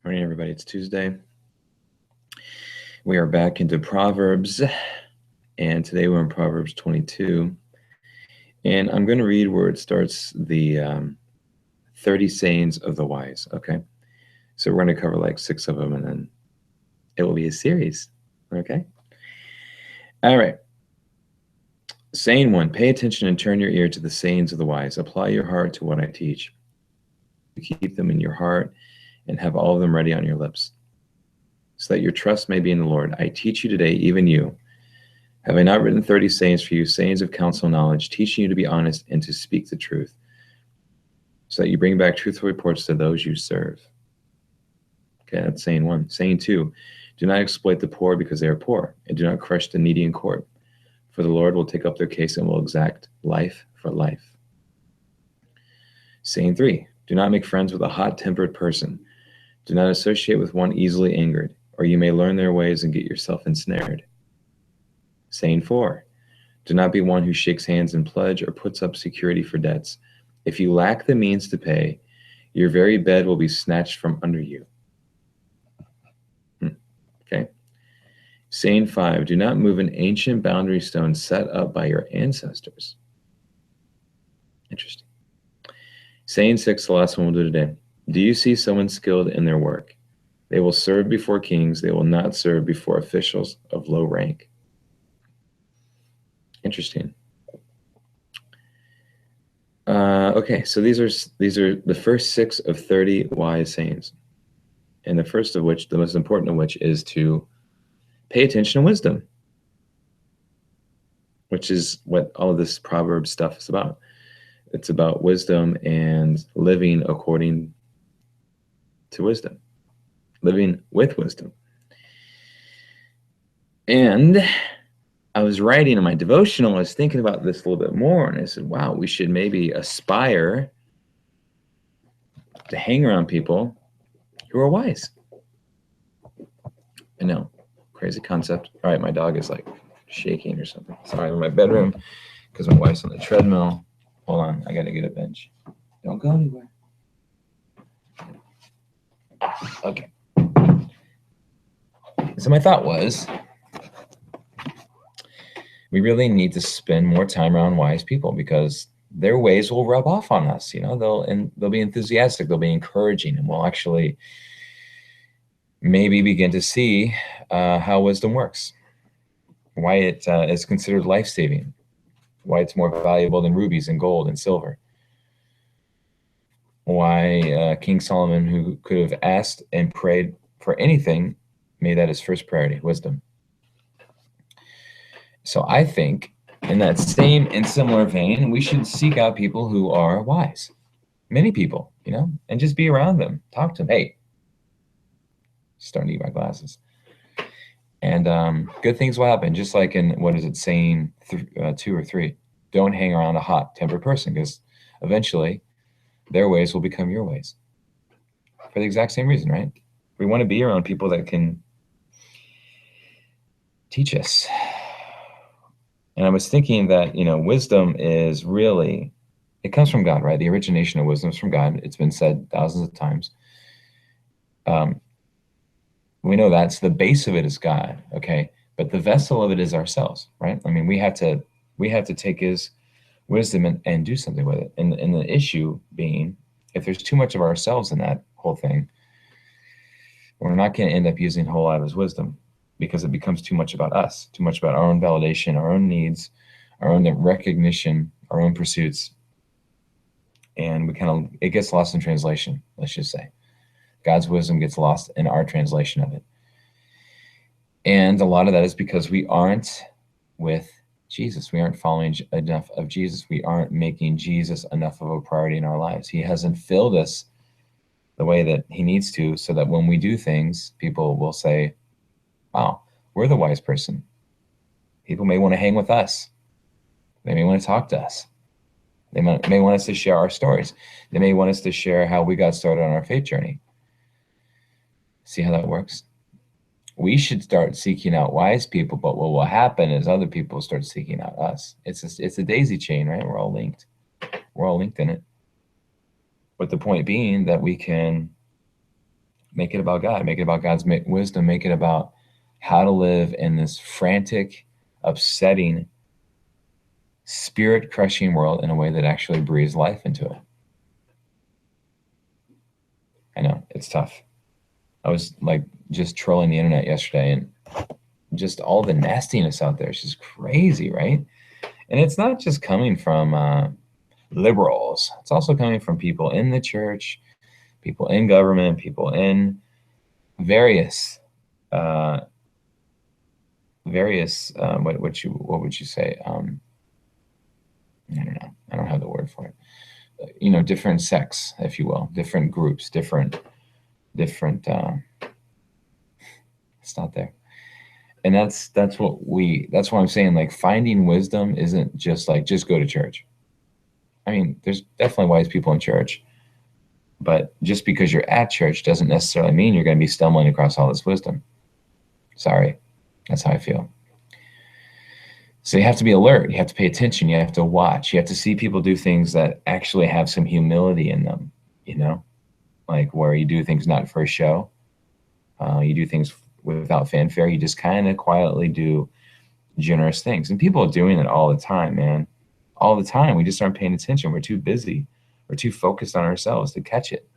Morning, everybody. It's Tuesday. We are back into Proverbs, and today we're in Proverbs 22. And I'm going to read where it starts the 30 sayings of the wise, okay? So we're going to cover like 6 of them, and then it will be a series, okay? All right. Saying 1, pay attention and turn your ear to the sayings of the wise. Apply your heart to what I teach. Keep them in your heart and have all of them ready on your lips, so that your trust may be in the Lord. I teach you today, even you. Have I not written 30 sayings for you, sayings of counsel and knowledge, teaching you to be honest and to speak the truth, so that you bring back truthful reports to those you serve? Okay, that's saying 1. Saying 2, do not exploit the poor because they are poor, and do not crush the needy in court, for the Lord will take up their case and will exact life for life. Saying 3, do not make friends with a hot-tempered person. Do not associate with one easily angered, or you may learn their ways and get yourself ensnared. Saying 4, do not be one who shakes hands in pledge or puts up security for debts. If you lack the means to pay, your very bed will be snatched from under you. Okay. Saying 5, do not move an ancient boundary stone set up by your ancestors. Interesting. Saying 6, the last one we'll do today. Do you see someone skilled in their work? They will serve before kings. They will not serve before officials of low rank. Interesting. Okay, so these are the first 6 of 30 wise sayings, and the first of which, the most important of which, is to pay attention to wisdom, which is what all of this Proverbs stuff is about. It's about wisdom and living according to wisdom, living with wisdom. And I was writing in my devotional, I was thinking about this a little bit more, and I said, wow, we should maybe aspire to hang around people who are wise. I know, crazy concept. All right, my dog is like shaking or something. Sorry, I'm in my bedroom because my wife's on the treadmill. Hold on, I gotta get a bench. Don't go anywhere. Okay. So my thought was, we really need to spend more time around wise people, because their ways will rub off on us. They'll be enthusiastic, they'll be encouraging, and we'll actually maybe begin to see how wisdom works, why it is considered life-saving, why it's more valuable than rubies and gold and silver, why King Solomon, who could have asked and prayed for anything, made that his first priority, wisdom. So I think in that same and similar vein, we should seek out people who are wise, many people, and just be around them, talk to them. Hey, starting to eat my glasses. And good things will happen, just like in, what is it, saying 2 or 3, don't hang around a hot-tempered person, because eventually their ways will become your ways, for the exact same reason, right? We want to be around people that can teach us. And I was thinking that, wisdom is really, it comes from God, right? The origination of wisdom is from God. It's been said thousands of times. We know that's the base of it is God, okay? But the vessel of it is ourselves, right? I mean, we have to take his wisdom and do something with it. And the issue being, if there's too much of ourselves in that whole thing, we're not going to end up using a whole lot of his wisdom, because it becomes too much about us, too much about our own validation, our own needs, our own recognition, our own pursuits. And it gets lost in translation, let's just say. God's wisdom gets lost in our translation of it. And a lot of that is because we aren't with Jesus. We aren't following enough of Jesus. We aren't making Jesus enough of a priority in our lives. He hasn't filled us the way that he needs to, so that when we do things, people will say, wow, we're the wise person. People may want to hang with us. They may want to talk to us. They may want us to share our stories. They may want us to share how we got started on our faith journey. See how that works? We should start seeking out wise people, but what will happen is other people start seeking out us. It's a daisy chain, right? We're all linked. We're all linked in it. But the point being that we can Make it about God. Make it about God's wisdom. Make it about how to live in this frantic, upsetting, spirit-crushing world in a way that actually breathes life into it. I know, it's tough. I was like just trolling the internet yesterday, and just all the nastiness out there is just crazy, right? And it's not just coming from liberals. It's also coming from people in the church, people in government, people in various uh, what would you say? I don't know. I don't have the word for it. Different sects, if you will, different groups, different. It's not there, and that's what I'm saying. Like, finding wisdom isn't just like just go to church. I mean, there's definitely wise people in church, but just because you're at church doesn't necessarily mean you're going to be stumbling across all this wisdom. Sorry, that's how I feel. So you have to be alert. You have to pay attention. You have to watch. You have to see people do things that actually have some humility in them, like where you do things not for a show. You do things without fanfare. You just kind of quietly do generous things. And people are doing it all the time, man. All the time. We just aren't paying attention. We're too busy. We're too focused on ourselves to catch it.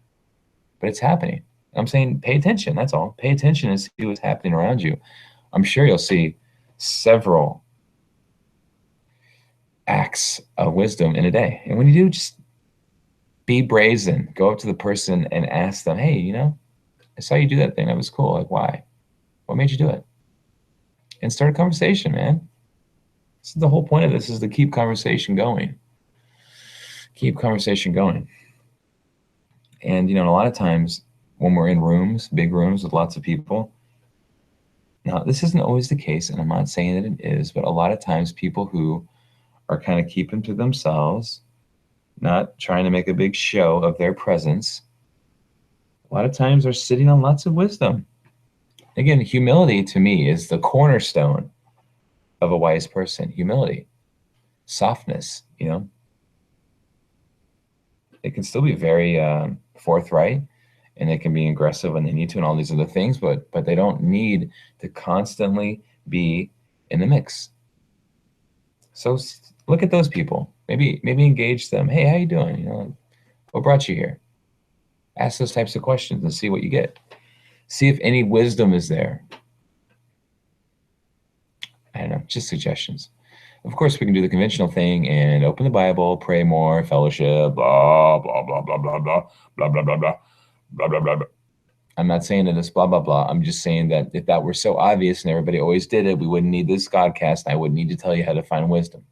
But it's happening. I'm saying pay attention. That's all. Pay attention and see what's happening around you. I'm sure you'll see several acts of wisdom in a day. And when you do, just be brazen. Go up to the person and ask them, hey, I saw you do that thing. That was cool. Like, why? What made you do it? And start a conversation, man. This is the whole point of this, is to keep conversation going. Keep conversation going. And, a lot of times when we're in rooms, big rooms with lots of people, now this isn't always the case, and I'm not saying that it is, but a lot of times people who are kind of keeping to themselves, not trying to make a big show of their presence, a lot of times are sitting on lots of wisdom. Again, humility to me is the cornerstone of a wise person. Humility, softness, It can still be very forthright, and they can be aggressive when they need to and all these other things, but they don't need to constantly be in the mix. So look at those people. Maybe engage them. Hey, how you doing? What brought you here? Ask those types of questions and see what you get. See if any wisdom is there. I don't know, just suggestions. Of course, we can do the conventional thing and open the Bible, pray more, fellowship, blah, blah, blah, blah, blah, blah, blah, blah, blah, blah, blah, blah, blah, blah. I'm not saying that it's blah, blah, blah. I'm just saying that if that were so obvious and everybody always did it, we wouldn't need this Godcast. I wouldn't need to tell you how to find wisdom.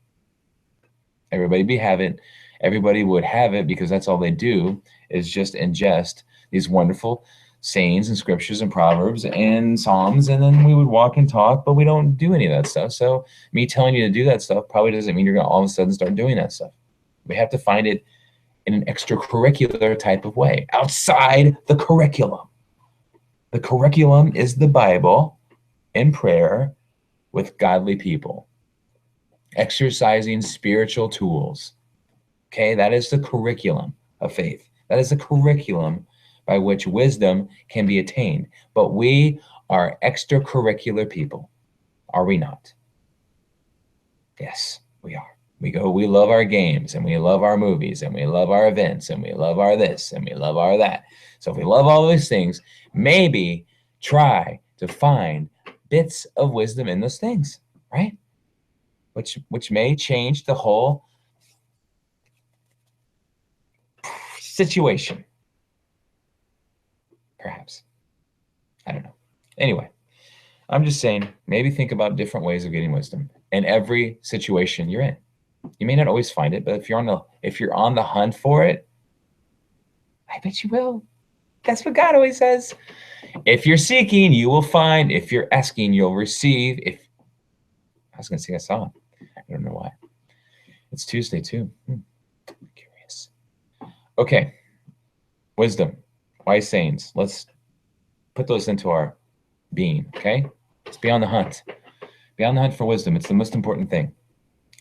Everybody would have it because that's all they do is just ingest these wonderful sayings and scriptures and proverbs and psalms, and then we would walk and talk, but we don't do any of that stuff. So me telling you to do that stuff probably doesn't mean you're going to all of a sudden start doing that stuff. We have to find it in an extracurricular type of way, outside the curriculum. The curriculum is the Bible and prayer with godly people, exercising spiritual tools. Okay, that is the curriculum of faith. That is the curriculum by which wisdom can be attained. But we are extracurricular people, are we not? Yes, we are. We love our games, and we love our movies, and we love our events, and we love our this, and we love our that. So if we love all those things, maybe try to find bits of wisdom in those things, right? Which may change the whole situation. Perhaps. I don't know. Anyway, I'm just saying, maybe think about different ways of getting wisdom in every situation you're in. You may not always find it, but if you're on the hunt for it, I bet you will. That's what God always says. If you're seeking, you will find. If you're asking, you'll receive. I was going to sing a song. I don't know why. It's Tuesday too. Curious. Okay. Wisdom. Wise sayings. Let's put those into our being, okay? Let's be on the hunt. Be on the hunt for wisdom. It's the most important thing.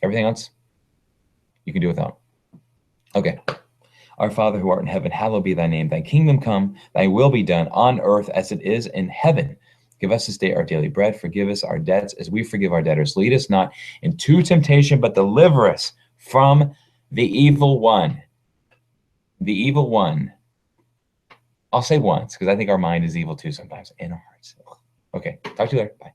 Everything else, you can do without. Okay. Our Father who art in heaven, hallowed be thy name. Thy kingdom come, thy will be done on earth as it is in heaven. Give us this day our daily bread. Forgive us our debts as we forgive our debtors. Lead us not into temptation, but deliver us from the evil one. The evil one. I'll say once because I think our mind is evil too sometimes in our hearts. Okay, talk to you later. Bye.